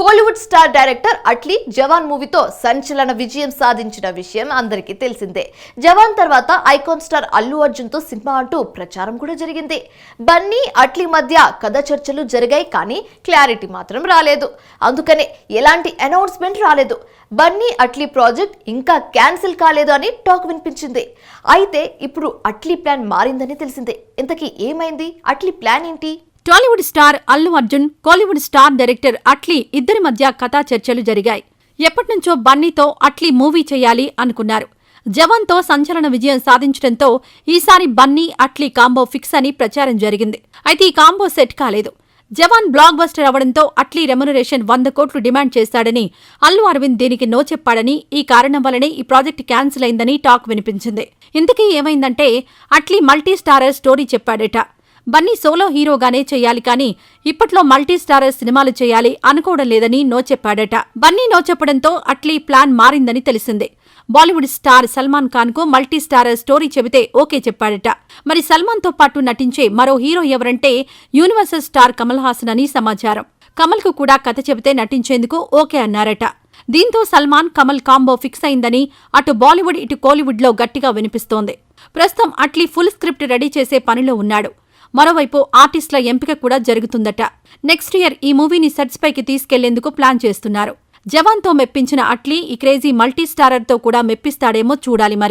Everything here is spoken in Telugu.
కోలీవుడ్ స్టార్ డైరెక్టర్ అట్లీ జవాన్ మూవీతో సంచలన విజయం సాధించిన విషయం అందరికీ తెలిసిందే. జవాన్ తర్వాత ఐకాన్ స్టార్ అల్లు అర్జున్ తో సినిమా అంటూ ప్రచారం కూడా జరిగింది. బన్నీ అట్లీ మధ్య కథ చర్చలు జరిగాయి, కానీ క్లారిటీ మాత్రం రాలేదు. అందుకనే ఎలాంటి అనౌన్స్మెంట్ రాలేదు. బన్నీ అట్లీ ప్రాజెక్ట్ ఇంకా క్యాన్సిల్ కాలేదు అని టాక్ వినిపించింది. అయితే ఇప్పుడు అట్లీ ప్లాన్ మారిందని తెలిసిందే. ఇంతకీ ఏమైంది? అట్లీ ప్లాన్ ఏంటి? Tollywood star Allu Arjun, Kollywood star director Atlee ఇద్దరి మధ్య కథా చర్చలు జరిగాయి. ఎప్పటినుంచో బన్నీతో అట్లీ మూవీ చేయాలి అనుకున్నారు. జవాన్తో సంచలన విజయం సాధించడంతో ఈసారి బన్నీ అట్లీ కాంబో ఫిక్స్ అని ప్రచారం జరిగింది. అయితే ఈ కాంబో సెట్ కాలేదు. జవాన్ బ్లాక్ బస్టర్ అవడంతో అట్లీ రెమ్యునరేషన్ 100 కోట్లు డిమాండ్ చేస్తాడని, అల్లు అరవింద్ దీనికి నో చెప్పాడని, ఈ కారణం వల్లనే ఈ ప్రాజెక్ట్ క్యాన్సిల్ అయిందని టాక్ వినిపించింది. ఇంతకీ ఏమైందంటే అట్లీ మల్టీ స్టారర్ స్టోరీ చెప్పాడట. బన్నీ సోలో హీరోగానే చేయాలి, కానీ ఇప్పట్లో మల్టీ స్టారర్ సినిమాలు చేయాలి అనుకోవడం లేదని నో చెప్పాడట. బన్నీ నో చెప్పడంతో అట్లీ ప్లాన్ మారిందని తెలిసిందే. బాలీవుడ్ స్టార్ సల్మాన్ ఖాన్ కు మల్టీ స్టారర్ స్టోరీ చెబితే ఓకే చెప్పాడట. మరి సల్మాన్ తో పాటు నటించే మరో హీరో ఎవరంటే యూనివర్సల్ స్టార్ కమల్ హాసన్ అని సమాచారం. కమల్ కు కూడా కథ చెబితే నటించేందుకు ఓకే అన్నారట. దీంతో సల్మాన్ కమల్ కాంబో ఫిక్స్ అయిందని అటు బాలీవుడ్ ఇటు కోలీవుడ్ లో గట్టిగా వినిపిస్తోంది. ప్రస్తుతం అట్లీ ఫుల్ స్క్రిప్ట్ రెడీ చేసే పనిలో ఉన్నాడు. మరోవైపు ఆర్టిస్టుల ఎంపిక కూడా జరుగుతుందట. నెక్స్ట్ ఇయర్ ఈ మూవీని సెట్స్ పైకి తీసుకెళ్లేందుకు ప్లాన్ చేస్తున్నారు. జవాన్తో మెప్పించిన అట్లీ ఈ క్రేజీ మల్టీ స్టారర్తో కూడా మెప్పిస్తాడేమో చూడాలి మరి.